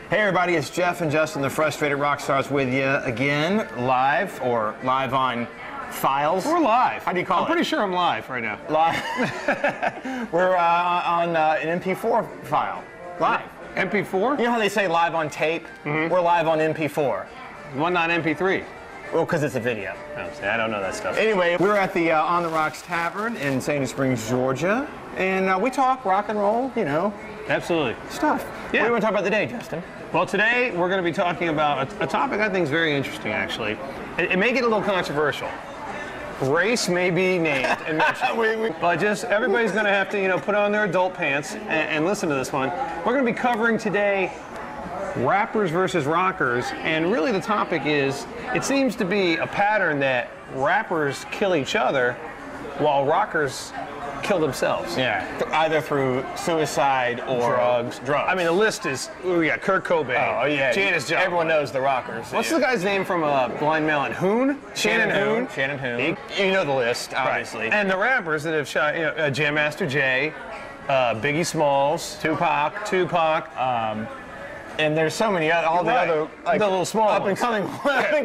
Hey everybody, it's Jeff and Justin, the Frustrated Rockstars, with you again, live on files. We're live. How do you call it? I'm pretty sure I'm live right now. Live. We're on an MP4 file. Live. MP4? You know how they say live on tape? Mm-hmm. We're live on MP4. Why not MP3? Well, because it's a video. Oh, see, I don't know that stuff. Anyway, we're at the On the Rocks Tavern in Sandy Springs, Georgia, and we talk rock and roll, you know. Absolutely. Stuff. Yeah. What do you want to talk about today, Justin? Well, today we're going to be talking about a topic I think is very interesting, actually. It may get a little controversial. Race may be named and mentioned, but just everybody's going to have to, you know, put on their adult pants and listen to this one. We're going to be covering today rappers versus rockers, and really the topic is, it seems to be a pattern that rappers kill each other while rockers kill themselves. Yeah, either through suicide or drugs. I mean, the list is, we got Kurt Cobain, oh yeah, Janis Joplin. Everyone knows the rockers. What's the guy's name from Blind Melon? Hoon? Shannon Hoon. Shannon Hoon. You know the list, obviously. Right. And the rappers that have shot, you know, Jam Master Jay, Biggie Smalls, Tupac. And there's so many other, like, the little small up and coming,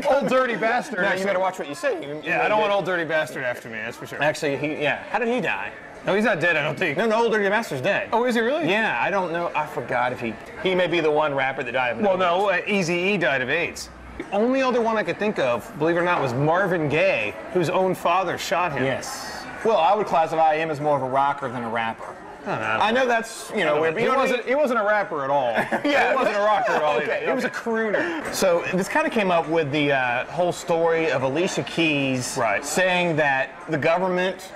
Old Dirty Bastard. Now you better watch what you say. Yeah, I don't want Old Dirty Bastard after me, that's for sure. Actually, how did he die? No, he's not dead, I don't think. No, Old Dirty Bastard's dead. Oh, is he really? Yeah, I don't know. I forgot if he may be the one rapper that died of Well, no, Eazy-E died of AIDS. The only other one I could think of, believe it or not, was Marvin Gaye, whose own father shot him. Yes. Well, I would classify him as more of a rocker than a rapper. I know that's, you know, weird. He wasn't a rapper at all. Yeah, he wasn't a rocker at all. Okay, He was a crooner. So this kind of came up with the whole story of Alicia Keys saying that the government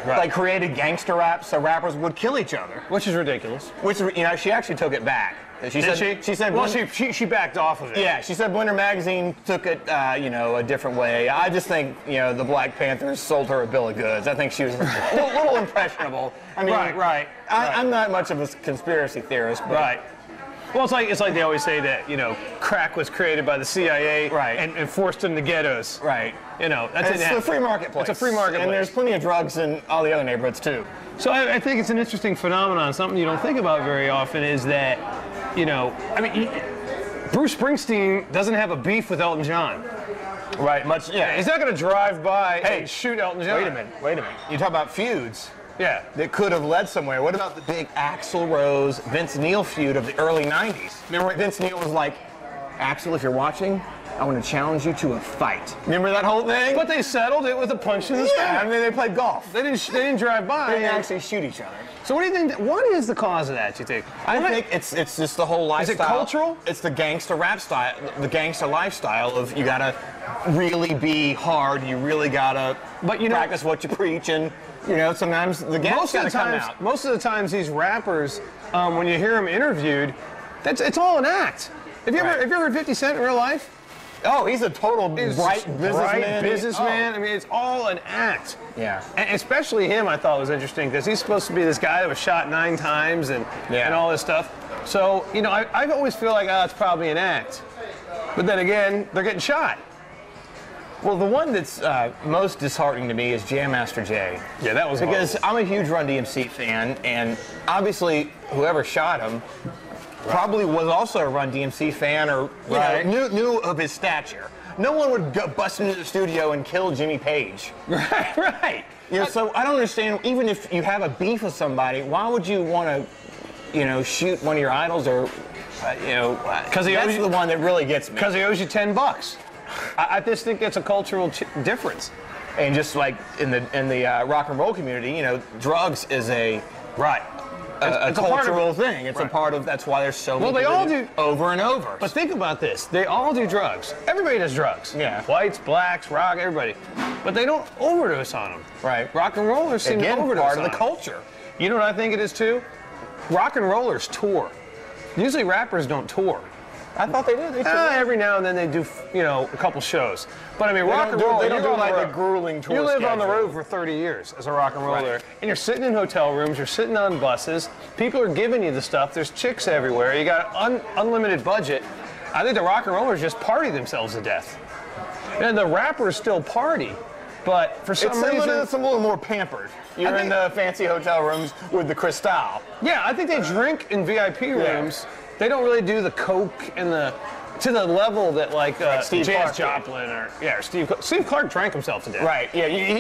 like created gangster rap so rappers would kill each other, which is ridiculous. Which, you know, she actually took it back. She said, well, she backed off of it. Yeah, she said Blender Magazine took it, you know, a different way. I just think, you know, the Black Panthers sold her a bill of goods. I think she was a little impressionable. I mean, I'm not much of a conspiracy theorist, but well, it's like they always say that, you know, crack was created by the CIA and forced into ghettos. Right. You know, that's it's a free marketplace. It's a free marketplace. And there's plenty of drugs in all the other neighborhoods, too. So I think it's an interesting phenomenon. Something you don't think about very often is that, you know, I mean, Bruce Springsteen doesn't have a beef with Elton John. Right, much, yeah. He's not going to drive by and shoot Elton John. Wait a minute. You talk about feuds. Yeah. That could have led somewhere. What about the big Axl Rose, Vince Neil feud of the early 90s? Remember when Vince Neil was like, Axl, if you're watching, I want to challenge you to a fight. Remember that whole thing? But they settled it with a punch in the stomach. Yeah, I mean, they played golf. They didn't drive by. They didn't actually shoot each other. So what do you think? What is the cause of that, you think? I think it's just the whole lifestyle. Is it cultural? It's the gangster rap style, the gangster lifestyle of you gotta really be hard, you really gotta practice what you preach, and you know, sometimes the gas gotta come out. Most of the times these rappers, when you hear them interviewed, it's all an act. Have you ever heard 50 Cent in real life? Oh, he's a total bright businessman. I mean, it's all an act. Yeah. And especially him, I thought was interesting because he's supposed to be this guy that was shot 9 times and all this stuff. So, you know, I always feel like, it's probably an act. But then again, they're getting shot. Well, the one that's most disheartening to me is Jam Master Jay. Yeah, that was because I'm a huge Run DMC fan, and obviously whoever shot him probably was also a Run DMC fan, or knew of his stature. No one would go bust into the studio and kill Jimmy Page. Right. You know, so I don't understand. Even if you have a beef with somebody, why would you want to, you know, shoot one of your idols, or you know? Because that's the one that really gets me. Because he owes you $10. I just think it's a cultural difference. And just like in the rock and roll community, you know, drugs is a a cultural thing. It's a part of, that's why there's so many they all do over and over. But think about this. They all do drugs. Everybody does drugs. Yeah. Whites, blacks, rock, everybody. But they don't overdose on them. Right. Rock and rollers seem to overdose part of on the culture. You know what I think it is too? Rock and rollers tour. Usually rappers don't tour. I thought they did. Every now and then they do, you know, a couple shows. But I mean, rock and roll, they don't do like the grueling tour. You live on the road for 30 years as a rock and roller, and you're sitting in hotel rooms, you're sitting on buses, people are giving you the stuff, there's chicks everywhere, you got unlimited budget. I think the rock and rollers just party themselves to death. And the rappers still party, but for some reason... It's a little more pampered. You're in the fancy hotel rooms with the Cristal. Yeah, I think they drink in VIP rooms. they don't really do the coke and to the level that like Steve Janis Clark Joplin or Steve Clark drank himself to death. Right. Yeah. He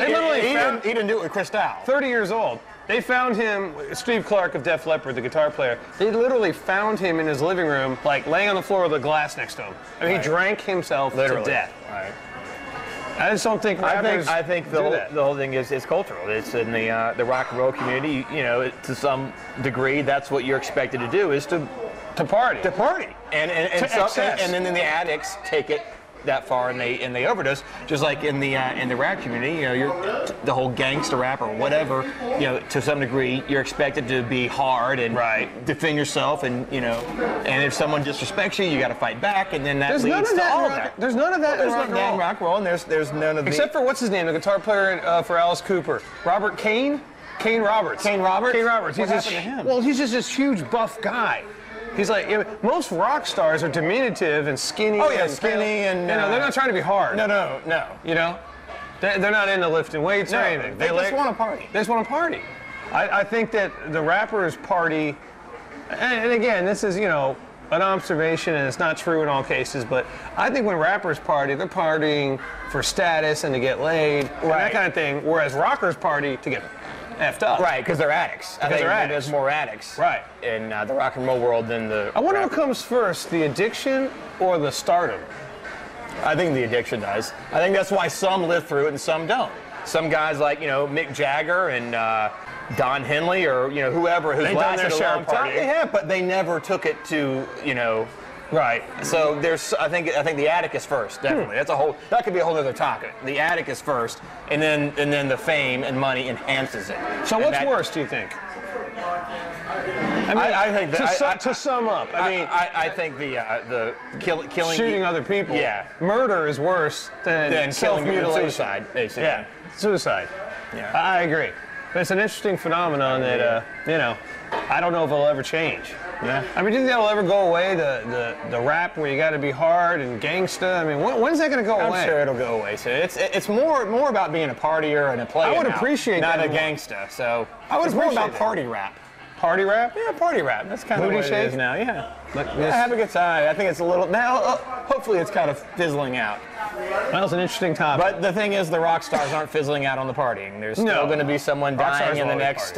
didn't do it with Cristal. 30 years old. They found him, Steve Clark of Def Leppard, the guitar player. They literally found him in his living room, like laying on the floor with a glass next to him. I mean, he drank himself to death. Right. I just don't think rappers I think the whole thing is cultural. It's in the rock and roll community. You know, to some degree, that's what you're expected to do is to party. To party. And then the addicts take it that far and they overdose. Just like in the rap community, you know, you're the whole gangster rap or whatever. You know, to some degree, you're expected to be hard and defend yourself, and you know, and if someone disrespects you, you got to fight back, and then that leads to all of that. There's none of that. There's none of that in rock and roll, and there's none of except for what's his name, the guitar player for Alice Cooper, Robert Kane. Kane Roberts. Kane Roberts. Kane Roberts. What happened to him? Well, he's just this huge buff guy. He's like, you know, most rock stars are diminutive and skinny. Oh yeah, skinny and you know, they're not trying to be hard. No. You know, they're not into lifting weights or anything. They just want to party. They just want to party. I think that the rappers party, and again, this is, you know, an observation, and it's not true in all cases, but I think when rappers party, they're partying for status and to get laid, and that kind of thing. Whereas rockers party to get effed up. Right, because they're addicts. I think there's more addicts. Right. In the rock and roll world than the. I wonder what comes first, the addiction or the stardom. I think the addiction does. I think that's why some live through it and some don't. Some guys like, you know, Mick Jagger and Don Henley or, you know, whoever who's lasted a long time. Yeah, but they never took it to, you know. Right. So I think the addict is first, definitely. That could be a whole other topic. The addict is first, and then the fame and money enhances it. So what's worse, do you think? I think to sum up, I think the killing, shooting other people. Yeah. Murder is worse than self-mutilation. Suicide, basically. Yeah. Suicide. Yeah. I agree. But it's an interesting phenomenon that you know, I don't know if it'll ever change. Yeah. I mean, do you think that'll ever go away? The rap where you got to be hard and gangsta. I mean, when's that going to go away? I'm sure it'll go away. So it's more about being a partier and a player. I would appreciate not that a gangsta. So it's more about party rap. Party rap? Yeah, party rap. That's kind of what it is now. Yeah. Have a good time. I think it's a little now. Hopefully, it's kind of fizzling out. That was an interesting topic. But the thing is, the rock stars aren't fizzling out on the partying. There's still going to be someone dying in the next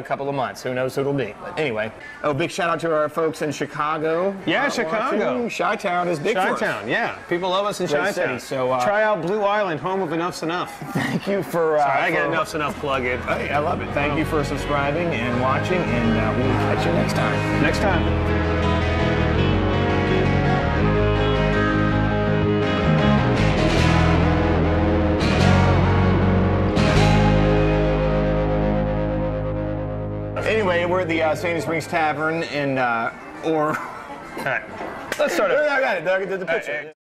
couple of months. Who knows who it'll be? But anyway, big shout out to our folks in Chicago. Yeah, Chicago. Chi-Town is big for us. Chi-Town, yeah. People love us in Chi-Town. So try out Blue Island, home of Enough's Enough. Thank you for. Sorry, I get Enough's Enough plug in. Hey, I love it. Thank you for subscribing and watching, and we'll catch you next time. Next time. Anyway, we're at the Sandy Springs Tavern in, All right. Let's start it. I got it. I did the picture.